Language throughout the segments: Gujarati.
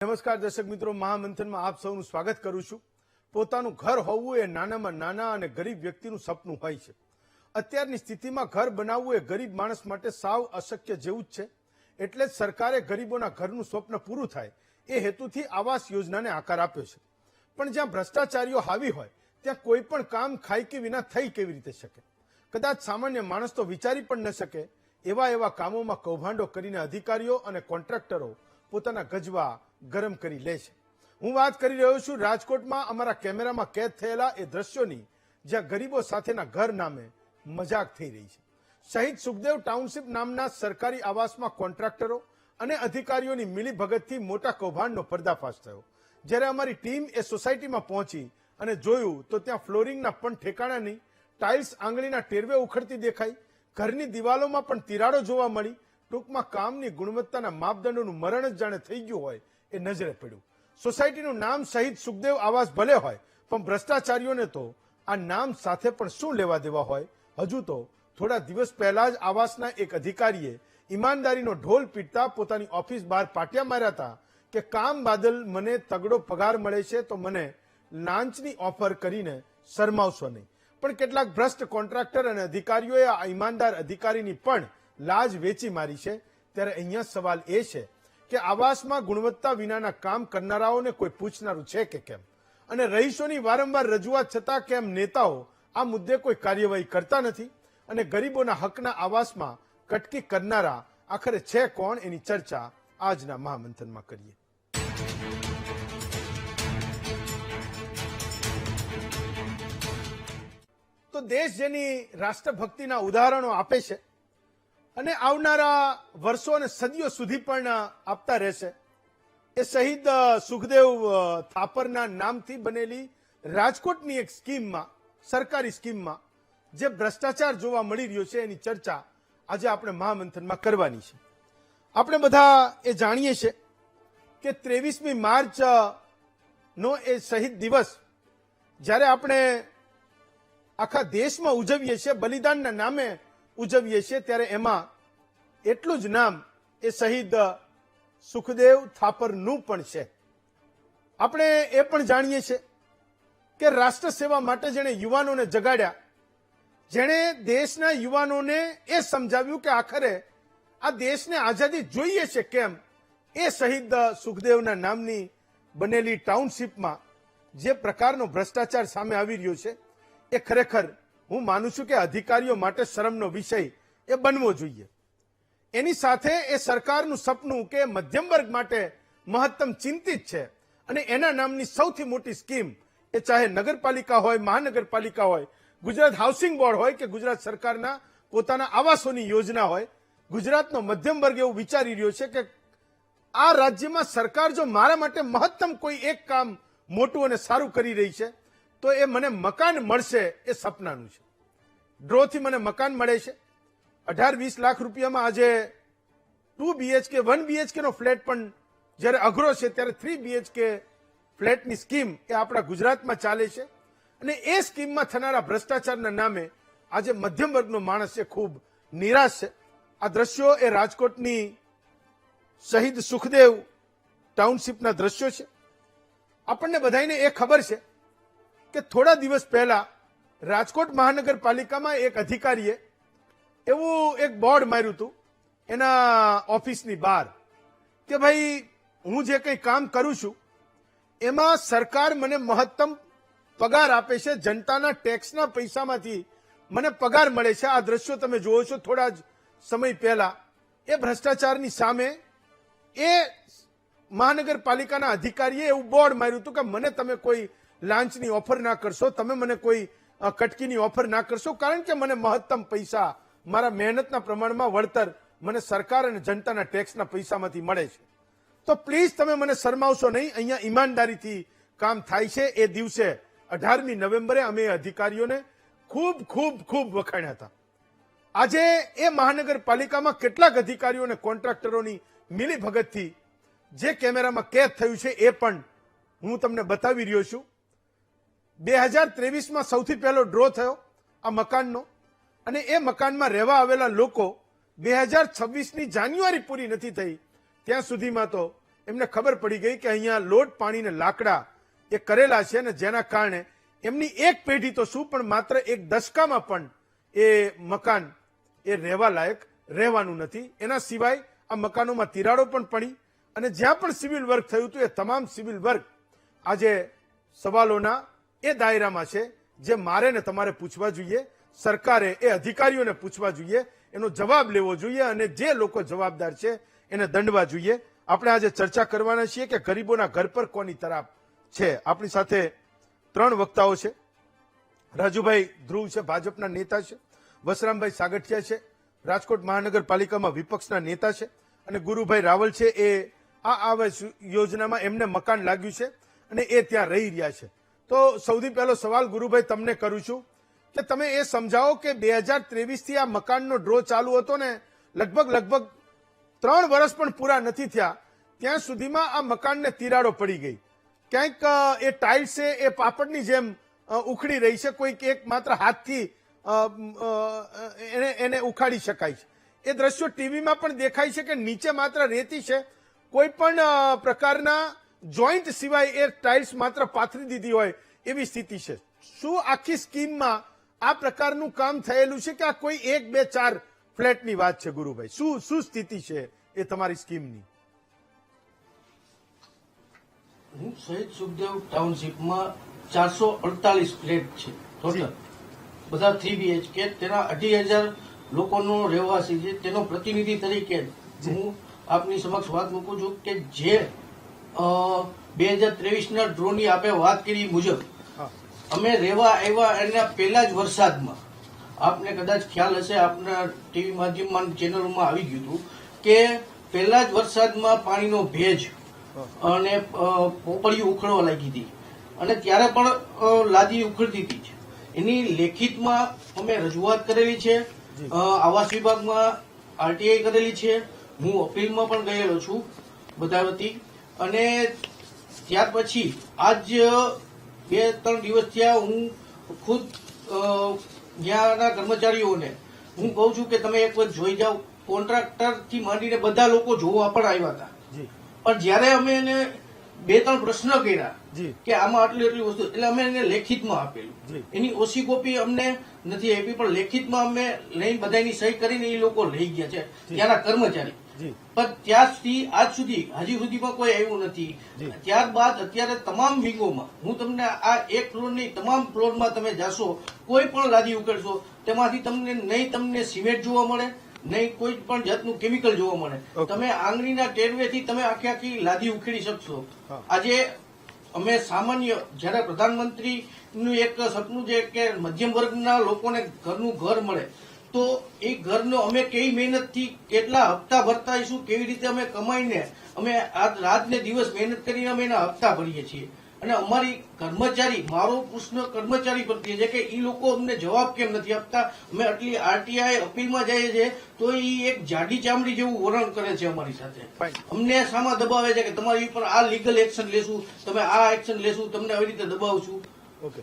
નમસ્કાર દર્શક મિત્રો, મહામંથનમાં આપ સૌનું સ્વાગત કરું છું। પોતાનું ઘર હોવું એ નાનામાં નાના અને ગરીબ વ્યક્તિનું સપનું હોય છે। અત્યારની સ્થિતિમાં ઘર બનાવવું એ ગરીબ માણસ માટે સાવ અશક્ય જેવું જ છે। એટલે જ સરકારે ગરીબોના ઘરનું સ્વપ્ન પૂરું થાય એ હેતુથી આવાસ યોજનાને આકાર આપ્યો છે। પણ જ્યાં ભ્રષ્ટાચારીઓ હાવી હોય ત્યાં કોઈ પણ કામ ખાઈકી વિના થઈ કેવી રીતે શકે? કદાચ સામાન્ય માણસ તો વિચારી પણ ન શકે એવા કામોમાં કૌભાંડો કરીને અધિકારીઓ અને કોન્ટ્રાક્ટરો પોતાના ગજવા ગરમ કરી લે છે। હું વાત કરી રહ્યો છું રાજકોટમાં અમારા કેમેરામાં કેદ થયેલા એ દ્રશ્યોની, જ્યાં ગરીબો સાથેના ઘર નામે મજાક થઈ રહી છે। શહીદ સુખદેવ ટાઉનશીપ નામના સરકારી આવાસમાં કોન્ટ્રાક્ટરો અને અધિકારીઓની મિલીભગતથી મોટા કૌભાંડનો પર્દાફાશ થયો। જ્યારે અમારી ટીમ એ સોસાયટીમાં પહોંચી અને જોયું તો ત્યાં ફ્લોરિંગના પણ ઠેકાણા નહીં, ટાઇલ્સ આંગળીના ટેરવે ઉખડતી દેખાઈ, ઘરની દિવાલોમાં પણ તિરાડો જોવા મળી। ટૂંકમાં કામની ગુણવત્તાના માપદંડોનું મરણ જ જાણે થઈ ગયું હોય એ નજરે પડ્યું। સોસાયટીનું નામ શહીદ સુખદેવ આવાસ ભલે હોય, પણ ભ્રષ્ટાચારીઓને તો આ નામ સાથે પણ શું લેવા દેવા હોય? હજુ તો થોડા દિવસ પહેલા જ આવાસના એક અધિકારીએ ઈમાનદારીનો ઢોલ પીટતા પોતાની ઓફિસ બહાર પાટિયા માર્યા હતા કે કામ બાદલ મને તગડો પગાર મળે છે તો મને લાંચની ઓફર કરીને શરમાવશો નહીં। પણ કેટલાક ભ્રષ્ટ કોન્ટ્રાક્ટર અને અધિકારીઓએ આ ઈમાનદાર અધિકારીની પણ લાજ વેચી મારી છે। ત્યારે અહીંયા સવાલ એ છે કે આવાસમાં ગુણવત્તા વિનાના કામ કરનારાઓને કોઈ પૂછનારું છે કે કેમ? અને રહીશોની વારંવાર રજૂઆત છતાં કેમ નેતાઓ આ મુદ્દે કોઈ કાર્યવાહી કરતા નથી? અને ગરીબોના હકના આવાસમાં કટકી કરનારા આખરે છે કોણ? એની ચર્ચા આજના મહામંથનમાં કરીએ। તો દેશ જેની રાષ્ટ્રભક્તિના ઉદાહરણો આપે છે અને આવનારા વર્ષો અને સદીઓ સુધી પણ આપતા રહેશે, એ શહીદ સુખદેવ થાપરના નામથી બનેલી રાજકોટની એક સ્કીમમાં, સરકારી સ્કીમમાં જે ભ્રષ્ટાચાર જોવા મળી રહ્યો છે એની ચર્ચા આજે આપણે મહામંથનમાં કરવાની છે। આપણે બધા એ જાણીએ છીએ કે 23મી માર્ચ નો એ શહીદ દિવસ જ્યારે આપણે આખા દેશમાં ઉજવીએ છીએ, બલિદાનના નામે ઉજવીએ છીએ, ત્યારે એમાં એટલું જ નામ એ શહીદ સુખદેવ થાપરનું પણ છે। આપણે એ પણ જાણીએ છીએ કે રાષ્ટ્ર સેવા માટે જેણે યુવાનોને જગાડ્યા, જેણે દેશના યુવાનોને એ સમજાવ્યું કે આખરે આ દેશને આઝાદી જોઈએ છે કેમ, એ શહીદ સુખદેવના નામની બનેલી ટાઉનશીપમાં જે પ્રકારનો ભ્રષ્ટાચાર સામે આવી રહ્યો છે એ ખરેખર હું માનું છું કે અધિકારીઓ માટે શરમનો વિષય એ બનવો જોઈએ। એની સાથે એ સરકારનું સપનું કે મધ્યમ વર્ગ માટે મહત્તમ ચિંતિત છે અને એના નામની સૌથી મોટી સ્કીમ એ ચાહે નગરપાલિકા હોય, મહાનગરપાલિકા હોય, ગુજરાત હાઉસિંગ બોર્ડ હોય કે ગુજરાત સરકારના પોતાના આવાસોની યોજના હોય, ગુજરાતનો મધ્યમ વર્ગ એવું વિચારી રહ્યો છે કે આ રાજ્યમાં સરકાર જો મારા માટે મહત્તમ કોઈ એક કામ મોટું અને સારું કરી રહી છે તો એ મને મકાન મળશે એ સપનાનું છે। ડ્રોથી મને મકાન મળે છે, 18-20 લાખ રૂપિયામાં આજે 2 BHK 1 BHK નો ફ્લેટ પણ જ્યારે અઘરો છે ત્યારે 3 BHK ફ્લેટની સ્કીમ એ આપણા ગુજરાતમાં ચાલે છે। અને એ સ્કીમમાં થનારા ભ્રષ્ટાચારના નામે આજે મધ્યમ વર્ગનો માણસ છે ખૂબ નિરાશ છે। આ દ્રશ્યો એ રાજકોટની શહીદ સુખદેવ ટાઉનશીપના દ્રશ્યો છે। આપણને બધાને એ ખબર છે કે થોડા દિવસ પહેલા રાજકોટ મહાનગરપાલિકામાં એક અધિકારીએ એવું એક બોર્ડ માર્યું હતું એના ઓફિસની બહાર કે ભાઈ હું જે કંઈ કામ કરું છું એમાં સરકાર મને મહત્તમ પગાર આપે છે, જનતાના ટેક્સના પૈસામાંથી મને પગાર મળે છે। આ દ્રશ્યો તમે જુઓ છો થોડા જ સમય પહેલા એ ભ્રષ્ટાચારની સામે એ મહાનગરપાલિકાના અધિકારીએ એવું બોર્ડ માર્યું હતું કે મને તમે કોઈ લાંચની ઓફર ના કરશો, તમે મને કોઈ કટકીની ઓફર ના કરશો, કારણ કે મને મહત્તમ પૈસા મારા મહેનતના પ્રમાણમાં વળતર મને સરકાર અને જનતાના ટેક્સના પૈસામાંથી મળે છે। તો પ્લીઝ તમે મને શરમાવશો નહીં, અહીંયા ઈમાનદારીથી કામ થાય છે। એ દિવસે 18મી નવેમ્બરે અમે અધિકારીઓને ખૂબ ખૂબ ખૂબ વખાણ્યા હતા। આજે એ મહાનગરપાલિકામાં કેટલાક અધિકારીઓ અને કોન્ટ્રાક્ટરોની મિલીભગતથી જે કેમેરામાં કેદ થયું છે એ પણ હું તમને બતાવી રહ્યો છું। 2023માં સૌથી પહેલો ડ્રો થયો આ મકાનનો અને એ મકાનમાં રહેવા આવેલા લોકો 2026ની જાન્યુઆરી પૂરી નથી થઈ ત્યાં સુધીમાં તો એમને ખબર પડી ગઈ કે અહીંયા લોટ પાણીને લાકડા એ કરેલા છે અને જેના કારણે એમની એક પેઢી તો શું પણ માત્ર એક દશકામાં પણ એ મકાન એ રહેવા લાયક રહેવાનું નથી. એના સિવાય આ મકાનોમાં તિરાડો પણ પડી અને જ્યાં પણ સિવિલ વર્ક થયું હતું એ તમામ સિવિલ વર્ક આજે સવાલોના એ દાયરામાં છે જે મારે ને તમારે પૂછવા જોઈએ, સરકારે એ અધિકારીઓને પૂછવા જોઈએ, એનો જવાબ લેવો જોઈએ અને જે લોકો જવાબદાર છે એને દંડવા જોઈએ. આપણે આજે ચર્ચા કરવાના છીએ કે ગરીબોના ઘર પર કોની તરાપ છે. આપણી સાથે 3 વક્તાઓ છે. રાજુભાઈ ધ્રુવ છે, ભાજપના નેતા છે. વસરામભાઈ સાગઠિયા છે, રાજકોટ મહાનગરપાલિકામાં વિપક્ષના નેતા છે. અને ગુરુભાઈ રાવલ છે, એ આ આવાસ યોજનામાં એમને મકાન લાગ્યું છે અને એ ત્યાં રહી રહ્યા છે. તો સૌથી પહેલો સવાલ ગુરુભાઈ તમને કરું છું કે તમે એ સમજાવો કે 2023 થી આ મકાનનો ડ્રો ચાલુ હતો ને લગભગ 3 વર્ષ પણ પૂરા નથી થયા ત્યાં સુધીમાં આ મકાનને તિરાડો પડી ગઈ. ક્યાંક એ ટાઇલ્સ છે એ પાપડની જેમ ઉખડી રહી છે, કોઈક એક માત્ર હાથથી એને ઉખાડી શકાય છે. એ દ્રશ્યો ટીવીમાં પણ દેખાય છે કે નીચે માત્ર રેતી છે, કોઈ પણ પ્રકારના જોઈન્ટ સિવાય એ ટાઇલ્સ માત્ર પાથરી દીધી હોય એવી સ્થિતિ છે. શું આખી સ્કીમમાં આ પ્રકારનું કામ થયેલું છે કે આ કોઈ 1, 2, 4 ફ્લેટની વાત છે? ગુરુભાઈ, શું સ્થિતિ છે એ તમારી સ્કીમની? શહીદ સુખદેવ ટાઉનશીપમાં 448 ફ્લેટ છે ટોટલ, બધા 3 BHK. તેના 2,500 લોકોનો રહેવાસી છે. તેનો પ્રતિનિધિ તરીકે હું આપની સમક્ષ વાત મૂકું છું કે જે 2023ના ડ્રોની આપણે વાત કરી મુજબ અમે રહેવા આવ્યા એના પહેલા જ વરસાદમાં, આપને કદાચ ખ્યાલ હશે, આપના ટીવી માધ્યમમાં ચેનલોમાં આવી ગયું હતું કે પહેલા જ વરસાદમાં પાણીનો ભેજ અને પોપડીઓ ઉખડવા લાગી હતી અને ત્યારે પણ લાદી ઉખડતી હતી. એની લેખિતમાં અમે રજૂઆત કરેલી છે, આવાસ વિભાગમાં RTI કરેલી છે, હું અપીલમાં પણ ગયેલો છું બધા વતી. અને ત્યાર પછી આજ 2-3 દિવસ થયા હું ખુદ ત્યાંના કર્મચારીઓને હું કહું છું કે તમે એક વખત જોઈ જાઓ. કોન્ટ્રાક્ટરથી માંડીને બધા લોકો જોવા પણ આવ્યા હતા, પણ જયારે અમે એને 2-3 પ્રશ્ન કર્યા કે આમાં આટલી વસ્તુ, એટલે અમે એને લેખિતમાં આપેલું. એની ઓછી કોપી અમને નથી આપી, પણ લેખિતમાં અમે લઈને બધાની સહી કરીને એ લોકો લઈ ગયા છે ત્યાંના કર્મચારી. પણ ત્યારથી આજ સુધી હજી સુધીમાં કોઈ આવ્યું નથી. ત્યારબાદ અત્યારે તમામ વિંગોમાં હું તમને આ એક ફ્લોરની તમામ ફ્લોરમાં તમે જાશો, કોઈ પણ લાદી ઉકેલશો તેમાંથી તમને સિમેન્ટ જોવા મળે, નહીં કોઈ પણ જાતનું કેમિકલ જોવા મળે. તમે આંગળીના ટેરવેથી તમે આખી લાદી ઉખેડી શકશો. આજે અમે સામાન્ય જયારે પ્રધાનમંત્રીનું એક સપનું છે કે મધ્યમ વર્ગના લોકોને ઘરનું ઘર મળે, તો એ ઘરનો અમે કેવી મહેનતથી કેટલા હપ્તા ભરતા હશું, કેવી રીતે અમે કમાઈને અમે રાત ને દિવસ મહેનત કરીને અમે એના હપ્તા ભરીએ છીએ. અને અમારી કર્મચારી, મારો પ્રશ્ન કર્મચારી પ્રત્યે છે કે એ લોકો અમને જવાબ કેમ નથી આપતા. અમે આટલી RTI અપીલમાં જઈએ છીએ તો એ એક જાડી ચામડી જેવું વલણ કરે છે અમારી સાથે. અમને સામા દબાવે છે કે તમારી ઉપર આ લીગલ એક્શન લેશું, તમે આ એક્શન લેશું, તમને આવી રીતે દબાવશું. ઓકે,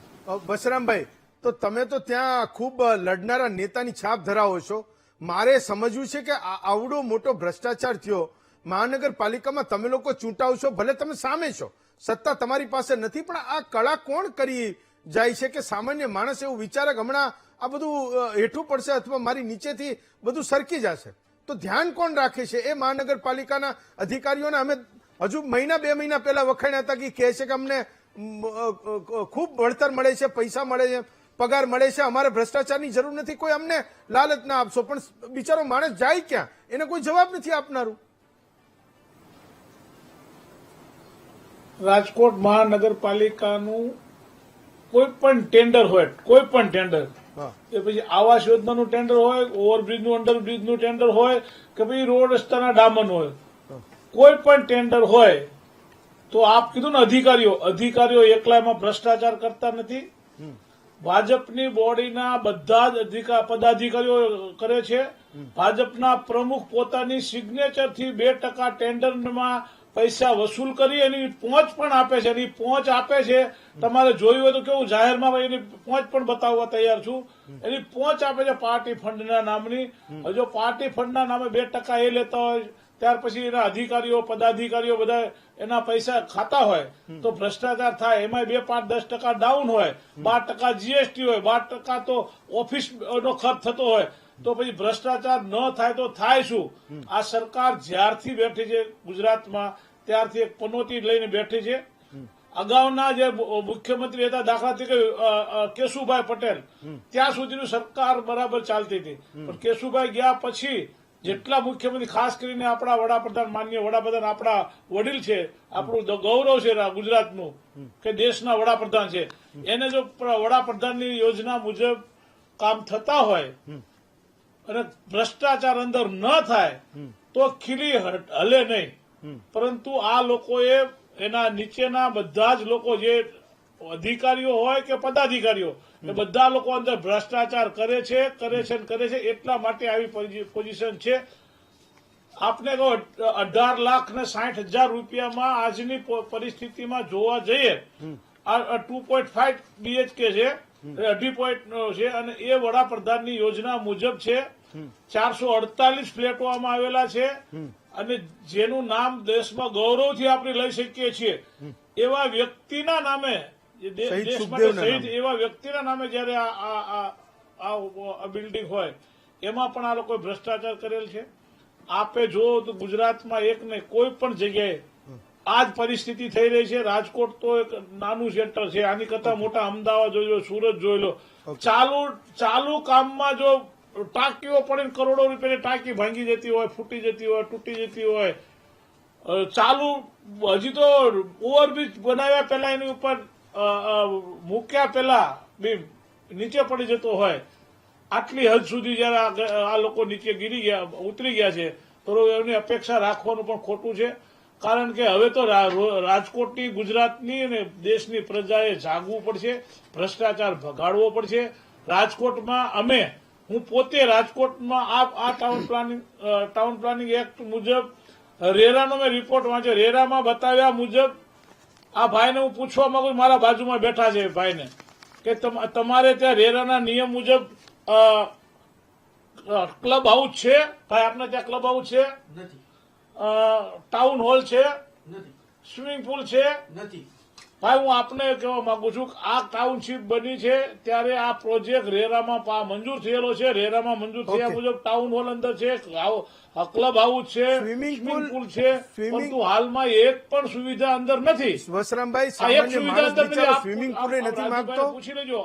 બસરામભાઈ, તો તમે તો ત્યાં ખૂબ લડનારા નેતાની છાપ ધરાવો છો. મારે સમજવું છે કે આવડો મોટો ભ્રષ્ટાચાર થયો મહાનગરપાલિકામાં, તમે લોકો ચૂંટાવશો, ભલે તમે સામે છો, સત્તા તમારી પાસે નથી, પણ આ કળા કોણ કરી જાય છે કે સામાન્ય માણસ એવું વિચારે કે હમણાં આ બધું હેઠું પડશે અથવા મારી નીચેથી બધું સરકી જશે? તો ધ્યાન કોણ રાખે છે? એ મહાનગરપાલિકાના અધિકારીઓને અમે હજુ 1-2 મહિના પહેલા વખાણ્યા હતા કે કહે છે કે અમને ખૂબ વળતર મળે છે, પૈસા મળે છે, પગાર મળે છે, અમારે ભ્રષ્ટાચારની જરૂર નથી, કોઈ અમને લાલચ ના આપશો. પણ બિચારો માણસ જાય ક્યાં? એને કોઈ જવાબ નથી આપનારું. રાજકોટ મહાનગરપાલિકાનું કોઈ પણ ટેન્ડર હોય, કોઈ પણ ટેન્ડર, એ પછી આવાસ યોજનાનું ટેન્ડર હોય, ઓવરબ્રિજનું અંડરબ્રિજનું ટેન્ડર હોય કે પછી રોડ રસ્તાના ડામર હોય, કોઈ પણ ટેન્ડર હોય તો આપ કીધું ને અધિકારીઓ એકલામાં ભ્રષ્ટાચાર કરતા નથી. ભાજપની બોડીના બધા જ પદાધિકારીઓ કરે છે. ભાજપના પ્રમુખ પોતાની સિગ્નેચરથી 2% ટેન્ડરમાં પૈસા વસૂલ કરી એની પહોંચ પણ આપે છે. એની પહોંચ આપે છે, તમારે જોયું હોય તો કેવું જાહેરમાં એની પહોંચ પણ બતાવવા તૈયાર છું. એની પહોંચ આપે છે પાર્ટી ફંડના નામની. જો પાર્ટી ફંડના નામે 2% એ લેતા હોય ત્યાર પછી એના અધિકારીઓ પદાધિકારીઓ બધા એના પૈસા ખાતા હોય તો ભ્રષ્ટાચાર થાય. એમાં 2, 5, 10% ડાઉન હોય, 12% જીએસટી હોય, 12% તો ઓફિસ નો ખર્ચ થતો હોય, તો પછી ભ્રષ્ટાચાર ન થાય તો થાય શું? આ સરકાર જ્યારથી બેઠી છે ગુજરાતમાં ત્યારથી એક પનોતી લઈને બેઠી છે. અગાઉના જે મુખ્યમંત્રી હતા, દાખલા તરીકે કેશુભાઈ પટેલ, ત્યાં સુધીનું સરકાર બરાબર ચાલતી હતી. પણ કેશુભાઈ ગયા પછી જેટલા મુખ્યમંત્રી, ખાસ કરીને આપણા વડાપ્રધાન, માનનીય વડાપ્રધાન આપણા વડીલ છે, આપણું ગૌરવ છે ગુજરાતનું કે દેશના વડાપ્રધાન છે, એને જો વડાપ્રધાનની યોજના મુજબ કામ થતા હોય અને ભ્રષ્ટાચાર અંદર ન થાય તો ખીલી હલે નહીં. પરંતુ આ લોકોએ એના નીચેના બધા જ લોકો, જે અધિકારીઓ હોય કે પદાધિકારીઓ, એ બધા લોકો અંદર ભ્રષ્ટાચાર કરે છે. એટલા માટે આવી પોઝિશન છે. આપને કહો 18,60,000 રૂપિયામાં આજની પરિસ્થિતિમાં જોવા જઈએ, આ 2.5 BHK છે, 2.5 પોઈન્ટ છે, અને એ વડાપ્રધાનની યોજના મુજબ છે. 448 ફ્લેટો આમાં આવેલા છે, અને જેનું નામ દેશમાં ગૌરવથી આપણે લઈ શકીએ છીએ એવા વ્યક્તિના નામે, દેશ માટે શહીદ એવા વ્યક્તિના નામે જયારે આ બિલ્ડિંગ હોય, એમાં પણ આ લોકોએ ભ્રષ્ટાચાર કરેલ છે. આપે જો તો ગુજરાતમાં એક ને કોઈ પણ જગ્યાએ આ જ પરિસ્થિતિ થઈ રહી છે. રાજકોટ તો એક નાનું સેન્ટર છે, આની કરતા મોટા અમદાવાદ જોઈ લો, સુરત જોઈ લો. ચાલુ કામમાં જો ટાંકીઓ પડીને કરોડો રૂપિયાની ટાંકી ભાંગી જતી હોય, ફૂટી જતી હોય, તૂટી જતી હોય, ચાલુ હજી તો ઓવરબ્રિજ બનાવ્યા પહેલા એની ઉપર મૂક્યા પહેલા બી નીચે પડી જતો હોય, આટલી હદ સુધી જયારે આ લોકો નીચે ઉતરી ગયા છે, તો એની અપેક્ષા રાખવાનું પણ ખોટું છે. કારણ કે હવે તો રાજકોટની, ગુજરાતની અને દેશની પ્રજાએ જાગવું પડશે, ભ્રષ્ટાચાર ભગાડવો પડશે. રાજકોટમાં હું પોતે રાજકોટમાં આ ટાઉન પ્લાનિંગ એક્ટ મુજબ રેરાનો મેં રિપોર્ટ વાંચ્યો. રેરામાં બતાવ્યા મુજબ આ ભાઈને હું પૂછવા માંગુ, મારા બાજુમાં બેઠા છે ભાઈને, કે તમારે ત્યાં રેરાના નિયમ મુજબ ક્લબ હાઉસ છે? ભાઈ, આપને ત્યાં ક્લબ હાઉસ છે? નથી. ટાઉન હોલ છે? નથી. સ્વિમિંગ પુલ છે? નથી. ભાઈ, હું આપને કહેવા માંગુ છું કે આ ટાઉનશીપ બની છે ત્યારે આ પ્રોજેક્ટ રેરામાં મંજૂર થયેલો છે. રેરામાં મંજૂર થયા મુજબ ટાઉન હોલ અંદર છે, ક્લબ હાઉસ છે, સ્વિમિંગ પુલ છે, પરંતુ હાલમાં એક પણ સુવિધા અંદર નથી. વસરામભાઈ, સામાન્ય માણસ બિચારો સ્વિમિંગ પુલ નથી માંગતો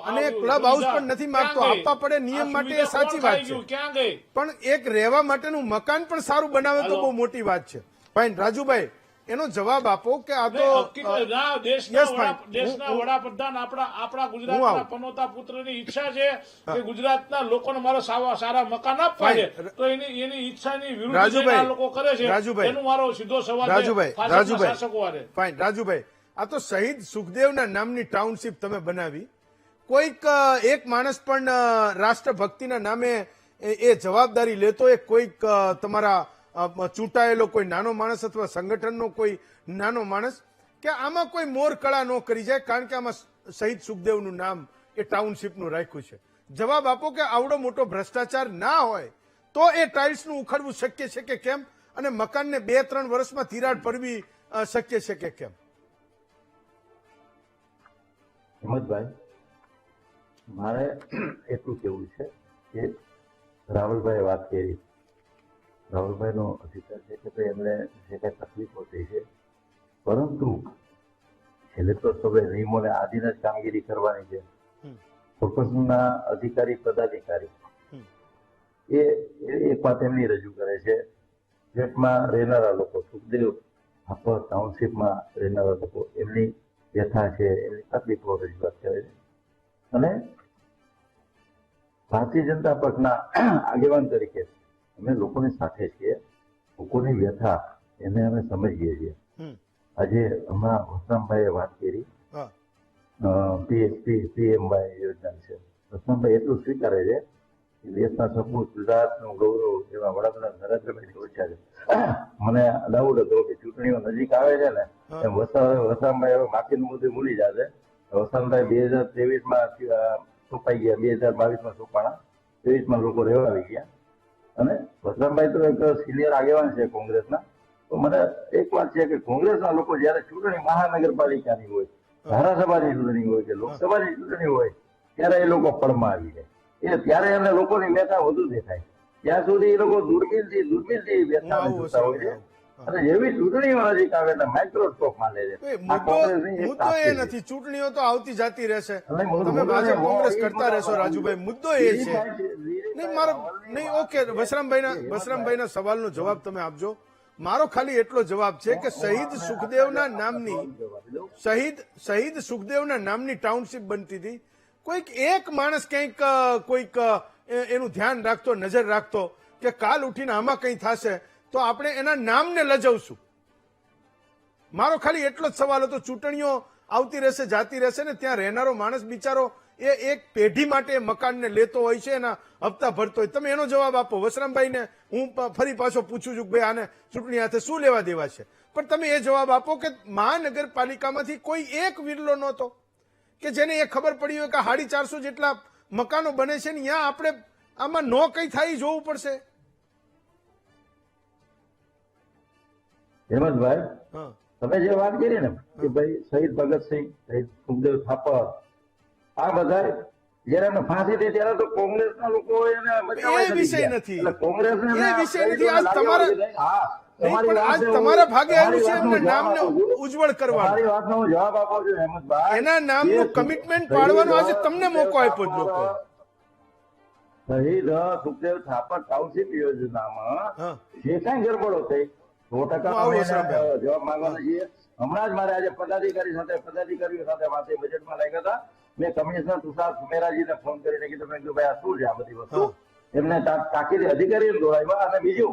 અને ક્લબ હાઉસ પણ નથી માંગતો. આપવા પડે નિયમ માટે, એ સાચી વાત છે, ક્યાં ગઈ? પણ એક રહેવા માટેનું મકાન પણ સારું બનાવે તો બહુ મોટી વાત છે. ફાઈન, રાજુભાઈ, એનો જવાબ આપો કે આ તો દેશના વડાપ્રધાન આપણા ગુજરાતના પનોતા પુત્રની ઈચ્છા છે કે ગુજરાતના લોકોને મારો સારા મકાન આપવા છે, તો એની ઈચ્છાની વિરુદ્ધ આ લોકો કરે છે. એનું મારો સીધો સવાલ છે. ફાઈન, રાજુભાઈ, આ તો શહીદ સુખદેવના નામની ટાઉનશીપ તમે બનાવી. કોઈક એક માણસ પણ રાષ્ટ્રભક્તિના નામે એ જવાબદારી લેતો, એ કોઈક તમારા ચૂંટાયેલો કોઈ નાનો માણસ અથવા સંગઠનનો કોઈ નાનો માણસ, કે આમાં કોઈ મોર કળા ન કરી જાય? કારણ કે આમાં શહીદ સુખદેવનું નામ એ ટાઉનશીપનું રાખ્યું છે. જવાબ આપો કે આવડો મોટો ભ્રષ્ટાચાર ના હોય તો એ ટાઇલ્સનું ઉખાડવું શક્ય છે કે કેમ, અને મકાનને 2-3 વર્ષમાં તિરાડ પડવી શક્ય છે કે કેમ? હિંમતભાઈ, મારે એટલું કેવું છે કે રાહુલભાઈ વાત કરી, રાહુલભાઈનો અધિકાર છે કે ભાઈ એમને જે કઈ તકલીફો થઈ છે, પરંતુ છેલ્લે તો સૌએ નિયમોને આધીન જ કામગીરી કરવાની છે. કોર્પોરેશનના અધિકારી પદાધિકારી એક વાત એમની રજૂ કરે છે, ફ્લેટમાં રહેનારા લોકો, સુખદેવ હાપર ટાઉનશીપમાં રહેનારા લોકો, એમની વ્યથા છે, એમની તકલીફો રજૂઆત કરે છે. અને ભારતીય જનતા પક્ષના આગેવાન તરીકે અમે લોકોની સાથે છીએ, લોકોની વ્યથા એને અમે સમજીએ છીએ. આજે હમણાં વસરામભાઈએ વાત કરી પીએમવાય યોજના છે. વસરામભાઈ એટલું સ્વીકારે છે કે દેશના સપૂત, ગુજરાતનું ગૌરવ એવા વડાપ્રધાન નરેન્દ્રભાઈ ઓછા છે. મને ડાઉટ હતો કે ચૂંટણીઓ નજીક આવે છે ને એમ વસરામભાઈ હવે બાકીનું બધું ભૂલી જશે. વસરામભાઈ 2023માં સોંપાઈ ગયા, 2022માં સોંપાણા, 23માં લોકો રહેવા આવી ગયા. અને વસરામભાઈ તો એક સિનિયર આગેવાન છે કોંગ્રેસના. તો મને એક વાત છે કે કોંગ્રેસના લોકો જયારે ચૂંટણી મહાનગરપાલિકાની હોય, ધારાસભાની ચૂંટણી હોય કે લોકસભાની ચૂંટણી હોય, ત્યારે એ લોકો પડમાં આવી જાય. ત્યારે એમને લોકોની વ્યથા વધુ દેખાય. ત્યાં સુધી એ લોકો દૂરબીનથી વ્યથા જોતા હોય છે. અને એવી ચૂંટણીઓ નજીક આવે એટલે માઇક્રોસ્કોપમાં લે છે. મુદ્દો એ નથી, ચૂંટણીઓ તો આવતી જતી રહેશે, તમે ભાજપ કોંગ્રેસ કરતા રહેશો રાજુભાઈ. મુદ્દો એ છે નહીં. ઓકે, વસરામભાઈના સવાલનો જવાબ તમે આપજો. મારો ખાલી એટલો જવાબ છે કે શહીદ સુખદેવના નામની ટાઉનશીપ બનતી હતી. કોઈક એક માણસ કંઈક કોઈક એનું ધ્યાન રાખતો, નજર રાખતો કે કાલ ઉઠીને આમાં કંઈ થશે તો આપણે એના નામને લજવશું. મારો ખાલી એટલો જ સવાલ હતો. ચૂંટણીઓ આવતી રહેશે, જાતી રહેશે ને ત્યાં રહેનારો માણસ બિચારો એ એક પેઢી માટે મકાનને લેતો હોય છે, એના હપ્તા ભરતો હોય. તમે એનો જવાબ આપો. વસરામભાઈને હું ફરી પાછો પૂછું છું કે ભાઈ આને ચૂંટણી હાથે શું લેવા દેવા છે, પણ તમે એ જવાબ આપો કે મહાનગરપાલિકામાંથી કોઈ એક વિરલો નહોતો કે જેને એ ખબર પડી હોય કે 450 જેટલા મકાનો બને છે ને ત્યાં આપણે આમાં નો કઈ થાય જોવું પડશે. હેમંતભાઈ, તમે જે વાત કરી ને કે ભાઈ શહીદ ભગતસિંહ, શહીદ સુખદેવ થાપર, આ બધા જયારે એમને ફાંસી થઈ ત્યારે તો કોંગ્રેસના લોકો એને એ વિષય નથી, કોંગ્રેસને એ વિષય નથી. આજ તમારા ભાગે આવ્યું છે એમના નામને ઉજ્જવળ કરવાનું. મારી વાતનો હું જવાબ આપું છું હેમંતભાઈ. એના નામનું કમિટમેન્ટ પાડવાનો આજે તમને મોકો આપ્યો જ લોકો. શહીદ સુખદેવ થાપર ટાઉનશીપ યોજનામાં જે કઈ ગરબડો થઈ 100% જવાબ માંગવાનો છીએ. હમણાં જ મારે આજે પદાધિકારીઓ સાથે વાતે બજેટમાં લાગ્યા હતા. મેં કમિશનર તુષાર સુમેરાજીને ફોન કરીને કીધું, મેં કીધું ભાઈ આ શું છે આ બધી વસ્તુ. એમને તાકીદે અધિકારીઓ દોડાવ્યા. અને બીજું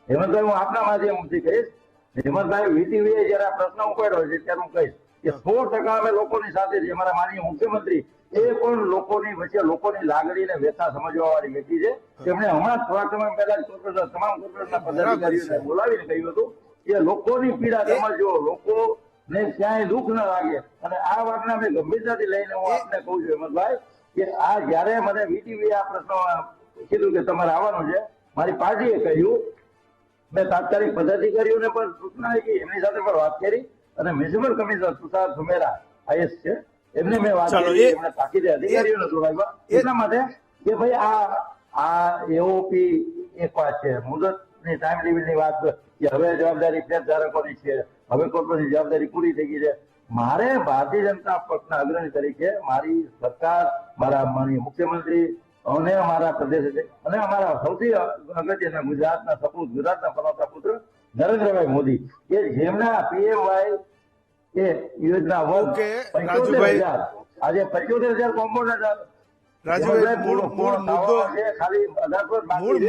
હેમંતભાઈ, હું આપના માધ્યમથી કહીશ, હેમંતભાઈ વીટીવીએ જયારે આ પ્રશ્ન ઉપાડ્યો છે ત્યારે હું કહીશ કે 100% અમે લોકોની સાથે છે. અમારા માનનીય મુખ્યમંત્રી એ પણ લોકોની વચ્ચે લોકોની લાગણી ને વ્યથા સમજવા વાળી વ્યક્તિ છે. તેમણે હમણાં થોડા સમય પહેલા તમામ કોર્પોરેશનના પદાધિકારીઓને બોલાવીને કહ્યું હતું કે લોકોની પીડા સમજો, લોકોને ક્યાંય દુઃખ ન લાગે. અને આ વાતને અમે ગંભીરતાથી લઈને હું આપને કહું છું હેમંતભાઈ કે આ જયારે મને વીટીવીએ આ પ્રશ્ન કીધું કે તમારે આવવાનું છે, મારી પાર્ટીએ કહ્યું, મેં તાત્કાલિક પદાધિકારીઓને પણ સૂચના આપી, એમની સાથે પણ વાત કરી. અને municipal commissioner Tushar Sumera IAS છે, એમને મેં વાત કરી, એમને તાકીદે અધિકારીઓને જોડાવ્યા એટલા માટે કે ભાઈ આ એઓપી એક વાત છે, મુદતની ટાઈમ લિમિટની વાત કે હવે જવાબદારી ફ્લેટ ધારકોની છે, હવે કોર્પોરેશનની જવાબદારી પૂરી થઈ ગઈ છે. મારે ભારતીય જનતા પક્ષના અગ્રણી તરીકે મારી સરકાર, મારા માનનીય મુખ્યમંત્રી અને અમારા પ્રદેશ અને અમારા સૌથી અગત્યના ગુજરાતના સપૂત, ગુજરાતના પનોતા પુત્ર નરેન્દ્રભાઈ મોદી કે જેમના પીએમવાય એ યોજના આજે 75,000 કોમ્પાઉન્ડર. રાજુભાઈ, મૂળ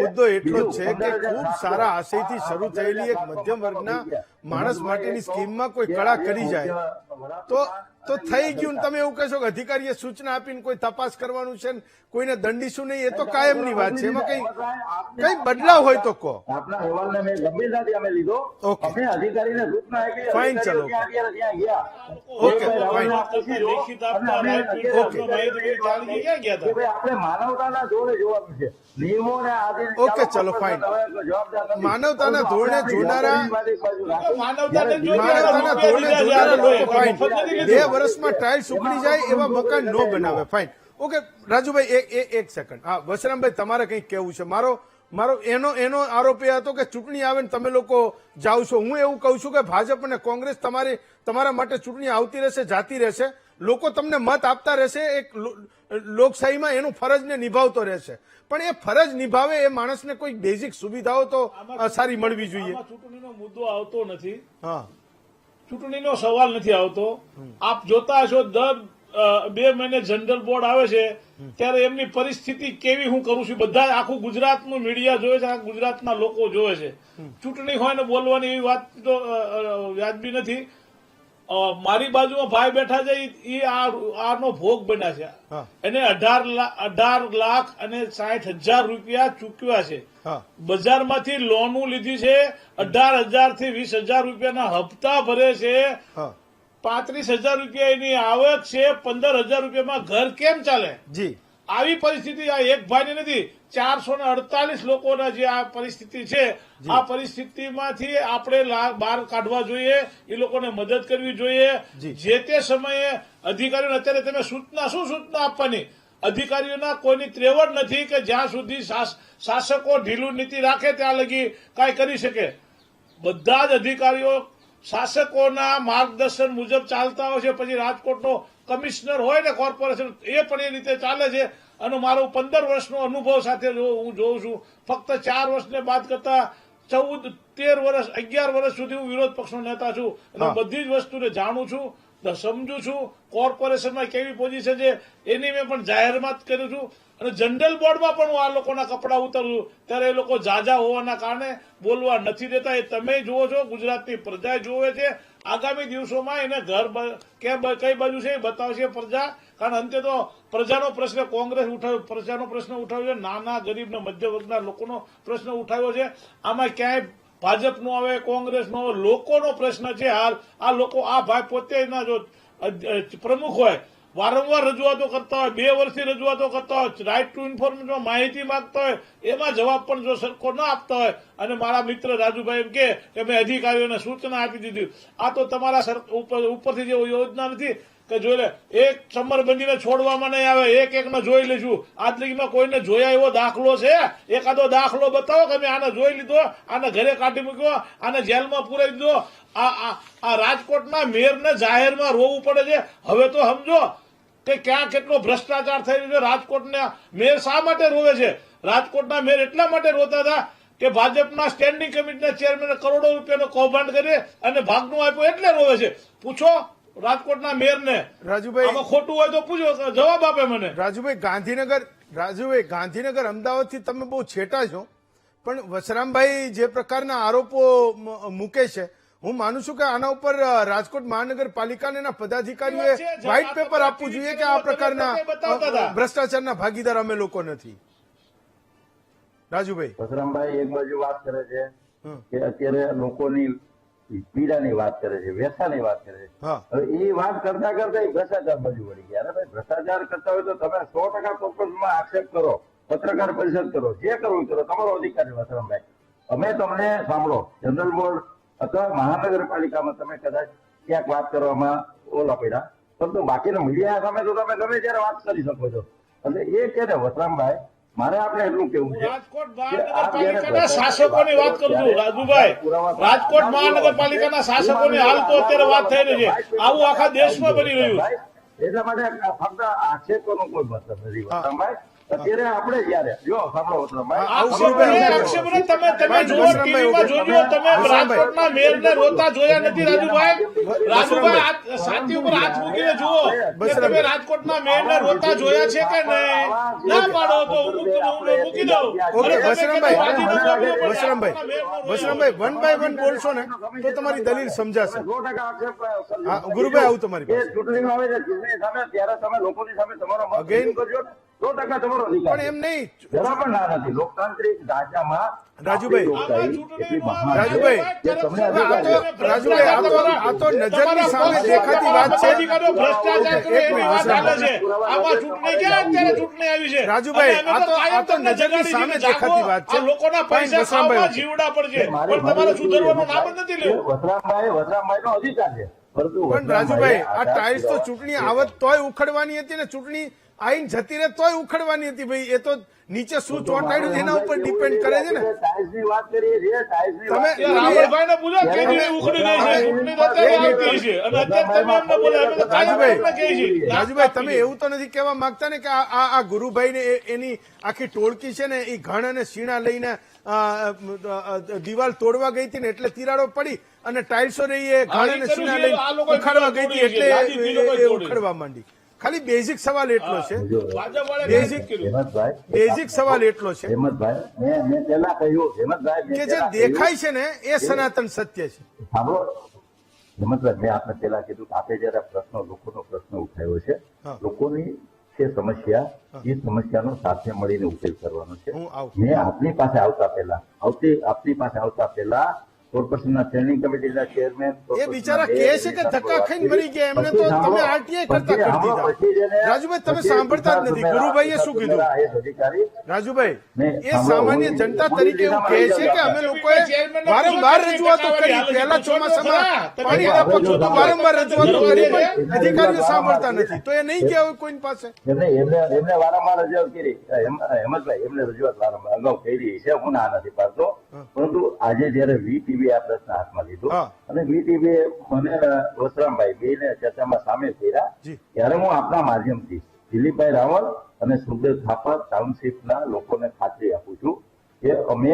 મુદ્દો એટલો જ છે કે ખૂબ સારા આશયથી શરૂ થયેલી એક મધ્યમ વર્ગના માણસ માટેની સ્કીમમાં કોઈ કળા કરી જાય તો થઈ ગયું. તમે એવું કહેશો કે અધિકારીએ સૂચના આપીને કોઈ તપાસ કરવાનું છે, કોઈને દંડીશું નહીં, એ તો કાયમની વાત છે. એમાં કઈ બદલાવ હોય તો કહો. આપના અહેવાલને મેં ગંભીરતાથી અમે લીધો. અમે અધિકારીને સૂચના આપી, ફાઇન, ચલો, ઓકે, આપણે માનવતાના ધોરણે જોવાનું છે. નિયમોને ઓકે, ચલો, ફાઇન. માનવતાના ધોરણે જોનારા લોકો ફાઇન. 2 વર્ષમાં ટાઇલ્સ ઉખડી જાય એવા મકાન ન બનાવે. Fine, okay. રાજુભાઈ, એક સેકન્ડ. હા, વસરામભાઈ, તમારે કંઈક કહેવું છે. મારો એનો આરોપ એ હતો કે ચૂંટણી આવે ને તમે લોકો જાઓ છો. હું એવું કહું છું કે ભાજપ અને કોંગ્રેસ તમારા માટે ચૂંટણી આવતી રહેશે, જાતી રહેશે, લોકો તમને મત આપતા રહેશે. એક લોકશાહીમાં એનું ફરજને નિભાવતો રહેશે, પણ એ ફરજ નિભાવે એ માણસને કોઈ બેઝિક સુવિધાઓ તો સારી મળવી જોઈએ. ચૂંટણીનો મુદ્દો આવતો નથી. હા, ચૂંટણીનો સવાલ નથી આવતો. આપ જોતા હશો દર 2 મહિને જનરલ બોર્ડ આવે છે ત્યારે એમની પરિસ્થિતિ કેવી હું કરું છું. બધા આખું ગુજરાતનું મીડિયા જોવે છે, આખા ગુજરાતના લોકો જોવે છે. ચૂંટણી હોય ને બોલવાની એવી વાત તો વ્યાજબી નથી. મારી બાજુમાં ભાઈ બેઠા છે, એ આનો ભોગ બન્યા છે. એને 18 લાખ અને 60,000 રૂપિયા ચૂકવ્યા છે. બજારમાંથી લોનું લીધી છે, 18,000 થી 20,000 રૂપિયાના હપ્તા ભરે છે. 35,000 રૂપિયા એની આવક છે. 15,000 રૂપિયામાં ઘર કેમ ચાલે? જી, આવી પરિસ્થિતિ આ એક ભાઈની નથી, 448 લોકોના જે આ પરિસ્થિતિ છે, આ પરિસ્થિતિમાંથી આપણે બહાર કાઢવા જોઈએ, એ લોકોને મદદ કરવી જોઈએ. જે તે સમયે અધિકારીઓને અત્યારે તમે શું સૂચના આપવાની? અધિકારીઓના કોઈની ત્રેવડ નથી કે જ્યાં સુધી શાસકો ઢીલું નીતિ રાખે ત્યાં લગી કાંઈ કરી શકે. બધા જ અધિકારીઓ શાસકોના માર્ગદર્શન મુજબ ચાલતા હોય છે. પછી રાજકોટનો કમિશનર હોય ને કોર્પોરેશન, એ પણ એ રીતે ચાલે છે. અને મારો 15 વર્ષનો અનુભવ સાથે હું જોઉં છું. ફક્ત 4 વર્ષને બાદ કરતા 14, 13 વર્ષ, 11 વર્ષ સુધી હું વિરોધ પક્ષનો નેતા છું અને બધી જ વસ્તુને જાણું છું, સમજુ છું. કોર્પોરેશનમાં કેવી પોઝિશન છે એની મેં પણ જાહેરમાં કર્યું છું. અને જનરલ બોર્ડમાં પણ હું આ લોકોના કપડા ઉતારું છું. ત્યારે એ લોકો જાજા હોવાના કારણે બોલવા નથી દેતા. એ તમે જુઓ છો, ગુજરાતની પ્રજા જોવે છે. આગામી દિવસોમાં એને ઘર કઈ બાજુ છે એ બતાવશે પ્રજા. કારણ અંતે તો પ્રજાનો પ્રશ્ન કોંગ્રેસ ઉઠાવ્યો, પ્રજાનો પ્રશ્ન ઉઠાવ્યો છે, નાના ગરીબ ને મધ્ય વર્ગના લોકોનો પ્રશ્ન ઉઠાવ્યો છે. આમાં ક્યાંય ભાજપનો આવે, કોંગ્રેસનો આવે, લોકોનો પ્રશ્ન છે. હાલ આ લોકો, આ ભાઈ પોતે એના જો પ્રમુખ હોય, વારંવાર રજૂઆતો કરતા હોય, 2 વર્ષથી રજૂઆતો કરતા હોય, રાઇટ ટુ ઇન્ફોર્મેશન માહિતી માંગતા હોય, એમાં જવાબ પણ જો સરખો ના આપતા હોય, અને મારા મિત્ર રાજુભાઈ એમ કે મેં અધિકારીઓને સૂચના આપી દીધી. આ તો તમારા ઉપરથી જે યોજના નથી કે જોઈ લે, એક સમરબંધીને છોડવામાં નહીં આવે, એકને જોઈ લઈશું. આજ લગીમાં કોઈને જોયા એવો દાખલો છે? એકાદો દાખલો બતાવો કે મેં આને જોઈ લીધો, આને ઘરે કાઢી મૂક્યો, આને જેલમાં પૂરાઈ દીધો. આ રાજકોટના મેયરને જાહેરમાં રોવું પડે છે. હવે તો સમજો કે ક્યાં કેટલો ભ્રષ્ટાચાર થઈ રહ્યો છે. રાજકોટના મેયર શા માટે રોવે છે? રાજકોટના મેયર એટલા માટે રોતા હતા કે ભાજપના સ્ટેન્ડિંગ કમિટીના ચેરમેને કરોડો રૂપિયાનો કૌભાંડ કરી અને ભાગનું આપ્યું એટલે રોવે છે. પૂછો રાજકોટના મેયરને. રાજુભાઈ, આમાં ખોટું હોય તો પૂછો, જવાબ આપે મને. રાજુભાઈ, ગાંધીનગર અમદાવાદથી તમે બહુ છેટા છો, પણ વસરામભાઈ જે પ્રકારના આરોપો મૂકે છે, હું માનું છું કે આના ઉપર રાજકોટ મહાનગરપાલિકાના એના પદાધિકારીઓએ વ્હાઇટ પેપર આપવું જોઈએ કે આ પ્રકારના ભ્રષ્ટાચારના ભાગીદાર અમે લોકો નથી. રાજુભાઈ, વસરામભાઈ એક બાજુ વાત કરે છે કે અત્યારે લોકોની પીડાની વાત કરે છે, વ્યથાની વાત કરે છે. હવે એ વાત કરતા કરતા એ ભ્રષ્ટાચાર બાજુ વળી ગયા. ભાઈ, ભ્રષ્ટાચાર કરતા હોય તો તમે 100% ચોક્કસમાં આક્ષેપ કરો, પત્રકાર પરિષદ કરો, જે કરવું કરો, તમારો અધિકાર છે. વસરામભાઈ, અમે તમને સાંભળો, જનરલ બોર્ડ અથવા મહાનગરપાલિકામાં તમે કદાચ ક્યાંક વાત કરવામાં ઓલા પડ્યા, પરંતુ બાકીના મીડિયા સામે તો તમે ગમે ત્યારે વાત કરી શકો છો. એટલે એ કે વસરામભાઈ, મારે આપણે એટલું કેવું છે, રાજકોટ મહાનગરપાલિકાના શાસકોની વાત કરું છું રાજુભાઈ. રાજકોટ મહાનગરપાલિકાના શાસકોની હાલ તો અત્યારે વાત થઈ રહી છે. આવું આખા દેશમાં બની રહ્યું. એટલા માટે ફક્ત આક્ષેપોનો કોઈ મતલબ નથી. વસરામભાઈ, અત્યારે આપણે જયારે જો સાંભળો વસરામભાઈ, તમે જુઓ, ટીવીમાં જોજો, તમે રાજકોટના મેયરને રોતા જોયા નથી રાજુભાઈ. રાજુભાઈ, છાતી ઉપર હાથ મૂકીને જુઓ કે તમે રાજકોટના મેયરને રોતા જોયા છે કે નહીં? ના પાડો તો હું મૂકી દઉં. ઓકે, વસરામભાઈ, 1 by 1 બોલશો ને તો તમારી દલીલ સમજાશે. 100% આક્ષેપ. ગુરુભાઈ, આવું તમારી પાસે. ચૂંટણીમાં આવે છે, ચૂંટણી સામે ત્યારે તમે લોકોની સામે તમારો મત રજૂ કરજો. 100% તમારો અધિકાર. પણ એમ નહીં, જરા પણ ના નથી. લોકતાંત્રિક ઢાંચામાં રાજુભાઈ, લોકશાહી રાજુભાઈ, આ તો નજરની સામે દેખાતી વાત છે. ભ્રષ્ટાચાર કરે એવી વાત ચાલે છે. આમાં ચૂંટણી ક્યાં અત્યારે ચૂંટણી આવી છે? રાજુભાઈ, આ તો નજરની સામે દેખાતી વાત છે. આ લોકોના પૈસા ખાવા જીવડા પડશે, પણ તમારે સુધરવાનું નામ જ નથી લેવું. વસરામભાઈ નો અધિકાર છે. પણ રાજુભાઈ, આ ટાઇલ્સ તો ચૂંટણી આવત તોય ઉખડવાની હતી ને ચૂંટણી આઈને જતી રહે તોય ઉખડવાની હતી. ભાઈ, એ તો નીચે શું ચોંટાડ્યું એના ઉપર ડિપેન્ડ કરે છે ને. ટાઇલ્સની વાત કરીએ છીએ, ટાઇલ્સની વાત કરીએ. રાવળભાઈને પૂછો કેવી ઉખડી રહી છે, ચૂંટણી તો અત્યારે આવતી છે અને અત્યારે તમે અમને બોલે, અમે તો કાયમ અમને કહીએ છીએ. રાજુભાઈ, તમે એવું તો નથી કહેવા માંગતા ને કે આ ગુરુભાઈને એની આખી ટોળકી છે ને એ ઘણ અને સીણા લઈને દિવાલ તોડવા ગઈ હતી ને એટલે તિરાડો પડી અને ટાઇલ્સો રહી એ ઘણ અને સીણા લઈને ઉખાડવા ગઈ હતી એટલે એ ઉખડવા માંડી. ખાલી બેઝિક સવાલ એટલો છે, બેઝિક સવાલ એટલો છે હેમંતભાઈ, મેં પેલા કહ્યું, હેમંતભાઈ, કે જે દેખાય છે ને એ સનાતન સત્ય છે. સાંભળો હેમંતભાઈ, મેં આપને પેલા કીધું કે આપણે જયારે લોકોનો પ્રશ્ન ઉઠાવ્યો છે, લોકોની જે સમસ્યા, એ સમસ્યાનો સાથે મળીને ઉકેલ કરવાનો છે. મેં આપની પાસે આવતા પહેલા કોર્પોરેશનના સ્ટેન્ડિંગ કમિટીના ચેરમેન, એ બિચારા કહે છે કે ધક્કા ખાઈને મરી ગયા, એમને તો તમે આરટીઆઈ કરતા કરી દીધા. રાજુભાઈ, તમે સાંભળતા જ નથી. ગુરુભાઈએ શું કીધું? રાજુભાઈ, એ સામાન્ય જનતા તરીકે એવું કહે છે કે અમે લોકોએ વારંવાર રજૂઆતો કરી, પહેલા ચોમાસામાં પાણી આપો છો તો વારંવાર રજૂઆતો કરી, પણ અધિકારીઓ સાંભળતા નથી. તો એ નહીં ગયા હોય કોઈની પાસે. એમને વારંવાર રજૂઆત કરી. હેમંતભાઈ, એમને રજૂઆત વારંવાર અગાઉ કરી છે, હું ના નથી પાડતો. પરંતુ આજે જયારે વીટીવી આ પ્રશ્ન હાથમાં લીધો અને વીટીવી મને વસરામભાઈ બેને ચર્ચામાં સામેલ કર્યા, ત્યારે હું આપના માધ્યમથી દિલીપભાઈ રાવલ અને સુખદેવ થાપર ટાઉનશીપના લોકોને ખાતરી આપું છું કે અમે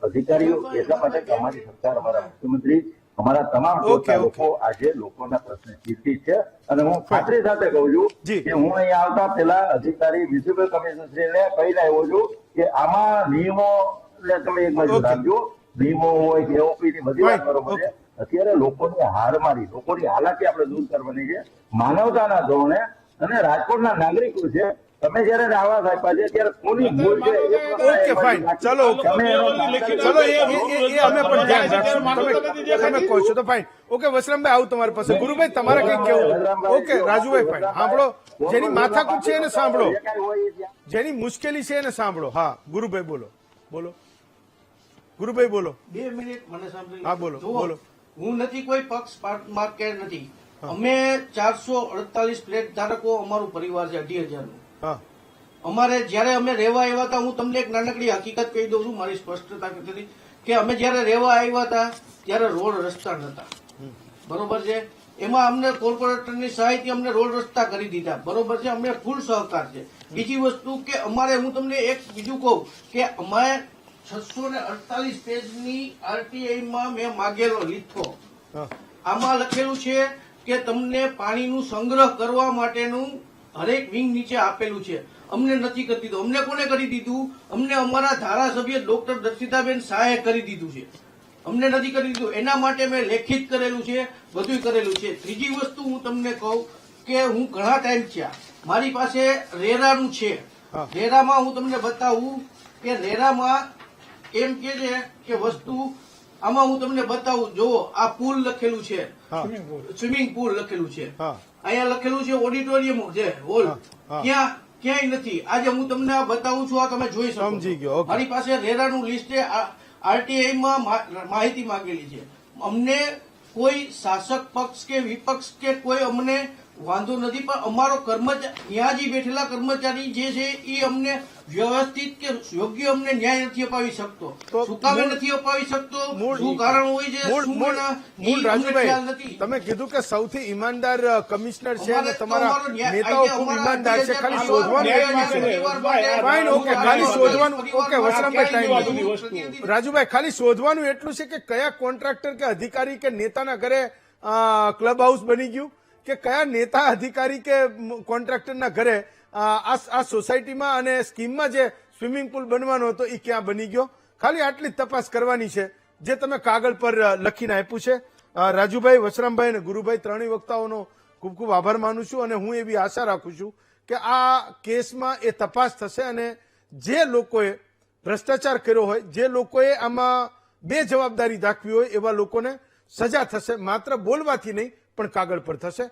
અધિકારીઓ એટલા માટે કે અમારી સરકાર, અમારા મુખ્યમંત્રી, અમારા તમામ લોકો આજે લોકોના પ્રશ્ન ચિંતિત છે. અને હું ખાતરી સાથે કહું છું કે હું અહીંયા આવતા પહેલા અધિકારી મ્યુનિસિપલ કમિશનરશ્રીને કહીને આવ્યો છું કે આમાં નિયમો તમે એક બાજુ રાખજો, નિયમો હોય કે એઓપી ની બધી વાત બરોબર છે. અત્યારે લોકોની હાડમારી, લોકોની હાલાકી આપણે દૂર કરવાની છે માનવતાના ધોરણે. અને રાજકોટના નાગરિકો છે, તમે જયારે આવાસ આપ્યા છે ત્યારે કોની ભૂલ છે? ઓકે, ફાઇન, ચલો ચલો, એ અમે પણ ધ્યાન રાખશું. તમે કહો છો તો ફાઇન. ઓકે, વસરામભાઈ, આવું તમારી પાસે. ગુરુભાઈ, તમારે કઈ કેવું? Okay, Rajubhai, fine. સાંભળો, જેની માથાકૂટ છે એને સાંભળો, જેની મુશ્કેલી છે એને સાંભળો. હા, ગુરુભાઈ બોલો, બોલો ગુરુભાઈ બોલો. 2 મિનિટ મને સાંભળી. હા, બોલો બોલો. હું નથી કોઈ પક્ષ માર્કેટ નથી. અમે 448 ફ્લેટ ધારકો, અમારું પરિવાર છે 18,000 નું. અમારે જયારે અમે રહેવા આવ્યા હતા, હું તમને એક નાનકડી હકીકત કહી દઉં છું મારી સ્પષ્ટતા કરી કે અમે જયારે રહેવા આવ્યા હતા ત્યારે રોડ રસ્તા નતા, બરોબર છે. એમાં અમને કોર્પોરેટરની સહાયથી અમને રોડ રસ્તા કરી દીધા, બરોબર છે. અમને ફૂલ સહકાર છે. બીજી વસ્તુ કે અમારે, હું તમને એક બીજું કહું કે અમારે 648 પેજની આરટીઆઈમાં મેં માગેલો લીધો, આમાં લખેલું છે કે તમને પાણીનું સંગ્રહ કરવા માટેનું હરેક વિંગ નીચે આપેલું છે. અમને નથી કરી દીધું. અમને કોને કરી દીધું? અમને અમારા ધારાસભ્ય ડોક્ટર દર્શિતાબેન શાહે કરી દીધું છે. અમને નથી કરી દીધું. એના માટે મેં લેખિત કરેલું છે, બધું કરેલું છે. ત્રીજી વસ્તુ હું તમને કહું કે હું ઘણા ટાઈમ થયા, મારી પાસે રેરાનું છે. રેરામાં હું તમને બતાવું કે રેરામાં એમ કે છે કે વસ્તુ, આમાં હું તમને બતાવું. જુઓ, આ પુલ લખેલું છે, સ્વિમિંગ પુલ લખેલું છે. અહીંયા લખેલું છે ઓડિટોરિયમ છે, હોલ. ક્યાંય નથી. આજે હું તમને આ બતાવું છું, આ તમે જોઈ શકો. સમજી ગયો. મારી પાસે રેરાનું લિસ્ટ છે, આરટીઆઈમાં માહિતી માંગેલી છે. અમને કોઈ શાસક પક્ષ કે વિપક્ષ કે કોઈ અમને વાંધો નથી, પણ અમારો ત્યાં જે બેઠેલા કર્મચારી જે છે એ અમને વ્યવસ્થિત કે યોગ્ય અમને ન્યાય નથી અપાવી શકતો. શું કામ નથી અપાવી શકતો? શું કારણ હોય છે? રાજુભાઈ, તમે કીધું કે સૌથી ઈમાનદાર કમિશનર છે અને તમારા નેતાઓ ખૂબ ઈમાનદાર છે. ખાલી શોધવાનું એટલું છે. ફાઇન, ઓકે, ખાલી શોધવાનું. Okay, Vasrambhai, time. રાજુભાઈ, ખાલી શોધવાનું એટલું છે કે કયા કોન્ટ્રાક્ટર કે અધિકારી કે નેતાના ઘરે ક્લબ હાઉસ બની ગયું, કે કયા નેતા અધિકારી કે કોન્ટ્રાક્ટરના ઘરે આ સોસાયટીમાં અને સ્કીમમાં જે સ્વિમિંગ પુલ બનવાનો હતો એ ક્યાં બની ગયો. ખાલી આટલી જ તપાસ કરવાની છે, જે તમે કાગળ પર લખીને આપ્યું છે. રાજુભાઈ, વસરામભાઈ અને ગુરુભાઈ, ત્રણેય વક્તાઓનો ખૂબ ખૂબ આભાર માનું છું. અને હું એવી આશા રાખું છું કે આ કેસમાં એ તપાસ થશે અને જે લોકોએ ભ્રષ્ટાચાર કર્યો હોય, જે લોકોએ આમાં બેજવાબદારી દાખવી હોય, એવા લોકોને સજા થશે. માત્ર બોલવાથી નહીં, પણ કાગળ પર થશે.